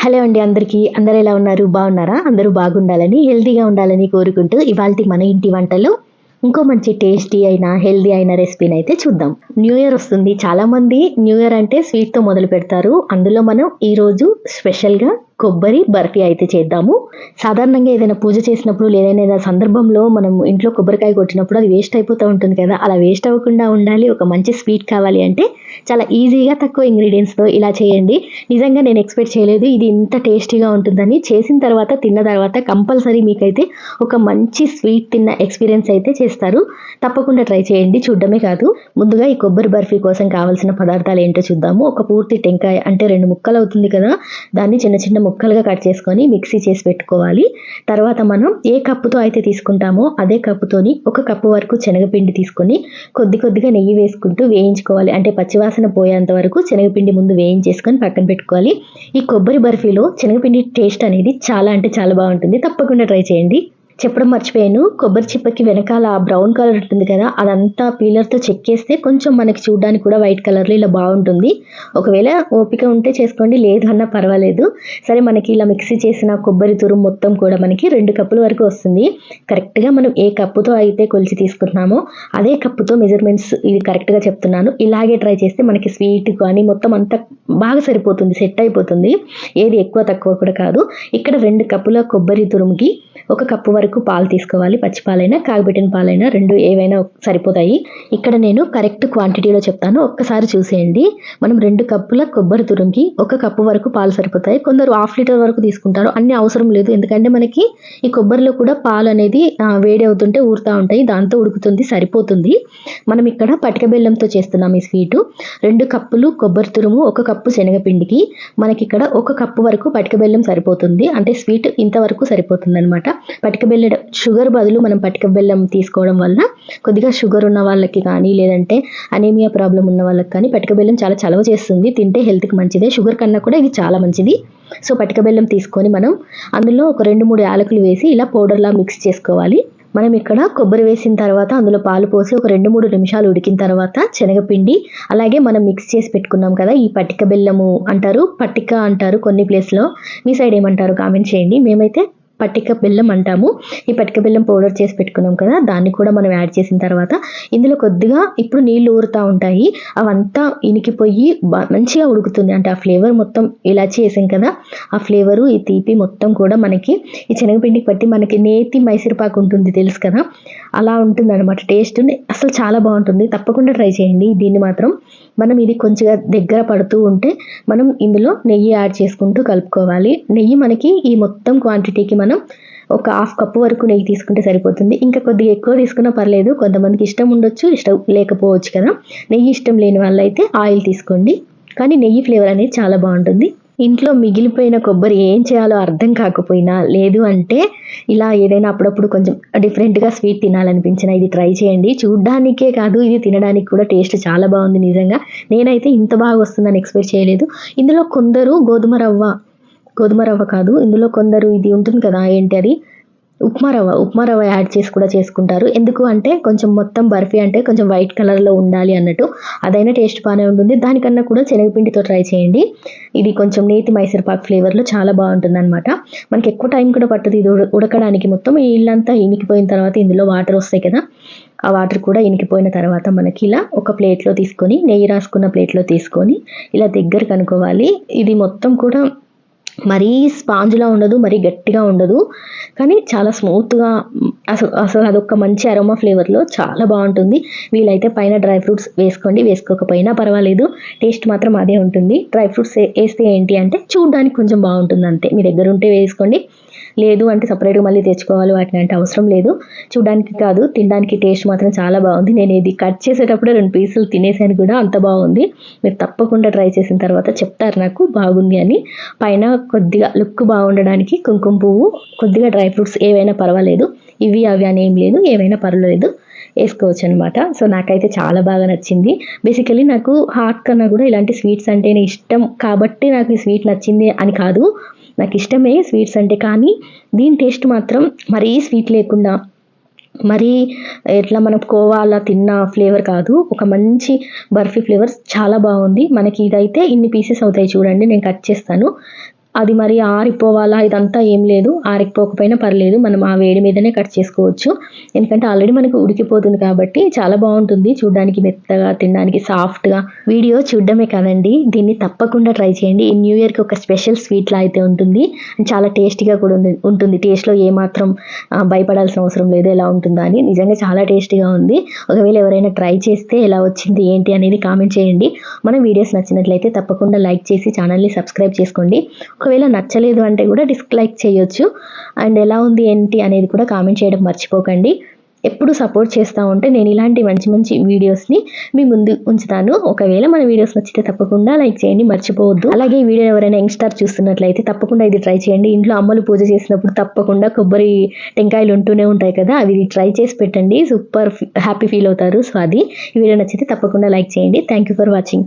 Hello అండి అందరికీ. అందరూ ఎలా ఉన్నారు? బాగున్నారా? అందరూ బాగుండాలని, హెల్తీగా ఉండాలని కోరుకుంటూ ఇవాల్టి మన ఇంటి వంటలు ఇంకో మంచి టేస్టీ అయిన, హెల్తీ అయిన రెసిపీనైతే చూద్దాం. న్యూ ఇయర్ వస్తుంది. చాలామంది న్యూ ఇయర్ అంటే స్వీట్‌తో మొదలుపెడతారు. అందులో మనం ఈరోజు స్పెషల్‌గా కొబ్బరి బర్ఫీ అయితే చేద్దాము. సాధారణంగా ఏదైనా పూజ చేసినప్పుడు ఏదైనా సందర్భంలో మనం ఇంట్లో కొబ్బరికాయ కొట్టినప్పుడు అది వేస్ట్ అయిపోతూ ఉంటుంది కదా! అలా వేస్ట్ అవ్వకుండా ఉండాలి, ఒక మంచి స్వీట్ కావాలి అంటే చాలా ఈజీగా తక్కువ ఇంగ్రీడియెంట్స్‌తో ఇలా చేయండి. నిజంగా నేను ఎక్స్‌పెక్ట్ చేయలేదు ఇది ఇంత టేస్టీగా ఉంటుందని. చేసిన తర్వాత, తిన్న తర్వాత కంపల్సరీ మీకైతే ఒక మంచి స్వీట్ తిన్న ఎక్స్‌పీరియన్స్ అయితే చేస్తారు. తప్పకుండా ట్రై చేయండి. చూడడమే కాదు, ముందుగా ఈ కొబ్బరి బర్ఫీ కోసం కావాల్సిన పదార్థాలు ఏంటో చూద్దాము. ఒక పూర్తి టెంకాయ అంటే 2 ముక్కలు అవుతుంది కదా! దాన్ని చిన్న చిన్న ముక్కలుగా కట్ చేసుకొని మిక్సీ చేసి పెట్టుకోవాలి. తర్వాత మనం ఏ కప్పుతో అయితే తీసుకుంటామో అదే కప్పుతోని ఒక కప్పు వరకు శనగపిండి తీసుకొని కొద్దిగా నెయ్యి వేసుకుంటూ వేయించుకోవాలి. అంటే పచ్చివాసన పోయేంత వరకు శనగపిండి ముందు వేయించేసుకొని పక్కన పెట్టుకోవాలి. ఈ కొబ్బరి బర్ఫీలో శనగపిండి టేస్ట్ అనేది చాలా అంటే చాలా బాగుంటుంది. తప్పకుండా ట్రై చేయండి. చెప్పడం మర్చిపోయాను. కొబ్బరి చిప్పకి వెనకాల బ్రౌన్ కలర్ ఉంటుంది కదా! అదంతా పీలర్‌తో చెక్కేస్తే కొంచెం మనకి చూడ్డానికి కూడా వైట్ కలర్‌లో ఇలా బావుంటుంది. ఒకవేళ ఓపిక ఉంటే చేసుకోండి. లేదు అన్నా పర్వాలేదు. సరే, మనకి ఇలా మిక్సీ చేసిన కొబ్బరి తురుము మొత్తం కూడా మనకి 2 కప్పుల వరకు వస్తుంది. కరెక్ట్‌గా మనం ఏ కప్పుతో అయితే కొలిచి తీసుకుంటున్నామో అదే కప్పుతో మెజర్‌మెంట్స్ ఇది కరెక్ట్‌గా చెప్తున్నాను. ఇలాగే ట్రై చేస్తే మనకి స్వీట్ కానీ మొత్తం అంతా బాగా సరిపోతుంది. సెట్ అయిపోతుంది. ఏది ఎక్కువ తక్కువ కూడా కాదు. ఇక్కడ 2 కప్పుల కొబ్బరి తురుముకి ఒక కప్పు వరకు పాలు తీసుకోవాలి. పచ్చి పాలైనా, కాగబెట్టిన పాలైనా 2 ఏవైనా సరిపోతాయి. ఇక్కడ నేను కరెక్ట్ క్వాంటిటీలో చెప్తాను. ఒక్కసారి చూసేయండి. మనం 2 కప్పుల కొబ్బరి తురుముకి ఒక కప్పు వరకు పాలు సరిపోతాయి. కొందరు హాఫ్ లీటర్ వరకు తీసుకుంటారు. అన్నీ అవసరం లేదు. ఎందుకంటే మనకి ఈ కొబ్బరిలో కూడా పాలు అనేది వేడి అవుతుంటే ఊరుతా ఉంటాయి. దాంతో ఉడుకుతుంది, సరిపోతుంది. మనం ఇక్కడ పటిక బెల్లంతో చేస్తున్నాం ఈ స్వీటు. 2 కప్పులు కొబ్బరి తురుము, 1 కప్పు శనగపిండికి మనకిక్కడ 1 కప్పు వరకు పటిక బెల్లం సరిపోతుంది. అంటే స్వీట్ ఇంతవరకు సరిపోతుందనమాట. పటిక బెల్లం షుగర్ బదులు మనం పటిక బెల్లం తీసుకోవడం వల్ల కొద్దిగా షుగర్ ఉన్న వాళ్ళకి కానీ, లేదంటే అనీమియా ప్రాబ్లం ఉన్న వాళ్ళకి కానీ పటిక బెల్లం చాలా చలవ చేస్తుంది. తింటే హెల్త్‌కి మంచిదే. షుగర్ కన్నా కూడా ఇది చాలా మంచిది. సో, పటిక బెల్లం తీసుకొని మనం అందులో ఒక 2, 3 యాలకులు వేసి ఇలా పౌడర్‌లా మిక్స్ చేసుకోవాలి. మనం ఇక్కడ కొబ్బరి వేసిన తర్వాత అందులో పాలు పోసి ఒక 2, 3 నిమిషాలు ఉడికిన తర్వాత శనగపిండి, అలాగే మనం మిక్స్ చేసి పెట్టుకున్నాం కదా! ఈ పటిక బెల్లము అంటారు, పట్టిక అంటారు కొన్ని ప్లేస్‌లో. మీ సైడ్ ఏమంటారో కామెంట్ చేయండి. మేమైతే పట్టిక బెల్లం అంటాము. ఈ పట్టిక బెల్లం పౌడర్ చేసి పెట్టుకున్నాం కదా! దాన్ని కూడా మనం యాడ్ చేసిన తర్వాత ఇందులో కొద్దిగా ఇప్పుడు నీళ్లు ఊరుతా ఉంటాయి. అవంతా ఇనికిపోయి మంచిగా ఉడుకుతుంది. అంటే ఆ ఫ్లేవర్ మొత్తం ఇలాచీ వేసాం కదా! ఆ ఫ్లేవరు, ఈ తీపి మొత్తం కూడా మనకి ఈ శనగపిండికి పట్టి మనకి నేతి మైసూర్పాకు ఉంటుంది తెలుసు కదా! అలా ఉంటుందన్నమాట. టేస్ట్ అసలు చాలా బాగుంటుంది. తప్పకుండా ట్రై చేయండి. దీన్ని మాత్రం మనం ఇది కొంచెం దగ్గర పడుతూ ఉంటే మనం ఇందులో నెయ్యి యాడ్ చేసుకుంటూ కలుపుకోవాలి. నెయ్యి మనకి ఈ మొత్తం క్వాంటిటీకి మనం ఒక హాఫ్ కప్పు వరకు నెయ్యి తీసుకుంటే సరిపోతుంది. ఇంకా కొద్దిగా ఎక్కువ తీసుకున్నా పర్లేదు. కొంతమందికి ఇష్టం ఉండొచ్చు, ఇష్టం లేకపోవచ్చు కదా! నెయ్యి ఇష్టం లేని వాళ్ళైతే ఆయిల్ తీసుకోండి. కానీ నెయ్యి ఫ్లేవర్ అనేది చాలా బాగుంటుంది. ఇంట్లో మిగిలిపోయిన కొబ్బరి ఏం చేయాలో అర్థం కాకపోయినా, లేదు అంటే ఇలా ఏదైనా అప్పుడప్పుడు కొంచెం డిఫరెంట్‌గా స్వీట్ తినాలనిపించినా ఇది ట్రై చేయండి. చూడ్డానికే కాదు, ఇది తినడానికి కూడా టేస్ట్ చాలా బాగుంది నిజంగా. నేనైతే ఇంత బాగా వస్తుందని ఎక్స్‌పెక్ట్ చేయలేదు. ఇందులో కొందరు గోధుమ రవ్వ కాదు, ఇందులో కొందరు ఇది ఉంటుంది కదా! ఏంటి అది? ఉప్మా రవ్వ యాడ్ చేసి కూడా చేసుకుంటారు. ఎందుకు అంటే కొంచెం మొత్తం బర్ఫీ అంటే కొంచెం వైట్ కలర్‌లో ఉండాలి అన్నట్టు. అదైనా టేస్ట్ బానే ఉంటుంది. దానికన్నా కూడా శనగపిండితో ట్రై చేయండి. ఇది కొంచెం నేతి మైసూర్పాక్ ఫ్లేవర్‌లో చాలా బావుంటుందనమాట. మనకి ఎక్కువ టైం కూడా పట్టదు ఇది ఉడకడానికి. మొత్తం ఈ నీళ్ళంతా ఇనికిపోయిన తర్వాత ఇందులో వాటర్ వస్తాయి కదా! ఆ వాటర్ కూడా ఇనికిపోయిన తర్వాత మనకి ఇలా ఒక ప్లేట్‌లో తీసుకొని, నెయ్యి రాసుకున్న ప్లేట్‌లో తీసుకొని ఇలా దగ్గరికి అనుకోవాలి. ఇది మొత్తం కూడా మరీ స్పాంజ్‌లా ఉండదు, మరీ గట్టిగా ఉండదు. కానీ చాలా స్మూత్‌గా అసలు అదొక మంచి అరోమా ఫ్లేవర్‌లో చాలా బావుంటుంది. వీలైతే పైన డ్రై ఫ్రూట్స్ వేసుకోండి. వేసుకోకపోయినా పర్వాలేదు. టేస్ట్ మాత్రం అదే ఉంటుంది. డ్రై ఫ్రూట్స్ ఏస్తే ఏంటి అంటే చూడ్డానికి కొంచెం బావుంటుంది అంతే. మీ దగ్గర ఉంటే వేసుకోండి. లేదు అంటే సెపరేట్‌గా మళ్ళీ తెచ్చుకోవాలి వాటిని అంటే అవసరం లేదు. చూడ్డానికి కాదు, తినడానికి టేస్ట్ మాత్రం చాలా బావుంది. నేను ఇది కట్ చేసేటప్పుడే 2 పీసులు తినేసాను కూడా, అంత బావుంది. మీరు తప్పకుండా ట్రై చేసిన తర్వాత చెప్తారు నాకు బాగుంది అని. పైన కొద్దిగా లుక్ బాగుండడానికి కుంకుమ పువ్వు, కొద్దిగా డ్రై ఫ్రూట్స్ ఏవైనా పర్వాలేదు. ఇవి అవి అని ఏం లేదు, ఏవైనా పర్వాలేదు, ఏసుకోవచ్చనమాట. సో, నాకైతే చాలా బాగా నచ్చింది. బేసికల్లీ నాకు హాట్ కన్నా కూడా ఇలాంటి స్వీట్స్ అంటేనే ఇష్టం కాబట్టి నాకు ఈ స్వీట్ నచ్చింది అని కాదు. నాకిష్టమే స్వీట్స్ అంటే. కానీ దీని టేస్ట్ మాత్రం మరీ స్వీట్ లేకుండా, మరీ ఎట్లా మనం కోవా అలా తిన్న ఫ్లేవర్ కాదు. ఒక మంచి బర్ఫీ ఫ్లేవర్ చాలా బాగుంది. మనకి ఇదైతే ఇన్ని పీసెస్ అవుతాయి చూడండి. నేను కట్ చేస్తాను. అది మరి ఆరిపోవాలా ఇదంతా ఏం లేదు. ఆరిపోకపోయినా పర్లేదు. మనం ఆ వేడి మీదనే కట్ చేసుకోవచ్చు. ఎందుకంటే ఆల్రెడీ మనకు ఉడికిపోతుంది కాబట్టి చాలా బాగుంటుంది. చూడ్డానికి మెత్తగా, తినడానికి సాఫ్ట్‌గా. వీడియో చూడడమే కాదండి, దీన్ని తప్పకుండా ట్రై చేయండి. ఈ న్యూ ఇయర్‌కి ఒక స్పెషల్ స్వీట్‌లా అయితే ఉంటుంది. చాలా టేస్టీగా కూడా ఉంటుంది. టేస్ట్‌లో ఏమాత్రం భయపడాల్సిన అవసరం లేదు ఎలా ఉంటుందా అని. నిజంగా చాలా టేస్టీగా ఉంది. ఒకవేళ ఎవరైనా ట్రై చేస్తే ఎలా వచ్చింది ఏంటి అనేది కామెంట్ చేయండి. మన వీడియోస్ నచ్చినట్లయితే తప్పకుండా లైక్ చేసి ఛానల్‌ని సబ్స్క్రైబ్ చేసుకోండి. ఒకవేళ నచ్చలేదు అంటే కూడా డిస్లైక్ చేయొచ్చు. అండ్ ఎలా ఉంది ఏంటి అనేది కూడా కామెంట్ చేయడం మర్చిపోకండి. ఎప్పుడు సపోర్ట్ చేస్తూ ఉంటే నేను ఇలాంటి మంచి మంచి వీడియోస్ని మీ ముందు ఉంచుతాను. ఒకవేళ మన వీడియోస్ నచ్చితే తప్పకుండా లైక్ చేయండి మర్చిపోవద్దు. అలాగే ఈ వీడియో ఎవరైనా యంగ్స్టర్ చూస్తున్నట్లయితే తప్పకుండా ఇది ట్రై చేయండి. ఇంట్లో అమ్మలు పూజ చేసినప్పుడు తప్పకుండా కొబ్బరి టెంకాయలు ఉంటూనే ఉంటాయి కదా, అవి ట్రై చేసి పెట్టండి. సూపర్ హ్యాపీ ఫీల్ అవుతారు. సో అది ఈ వీడియో నచ్చితే తప్పకుండా లైక్ చేయండి. Thank you for watching.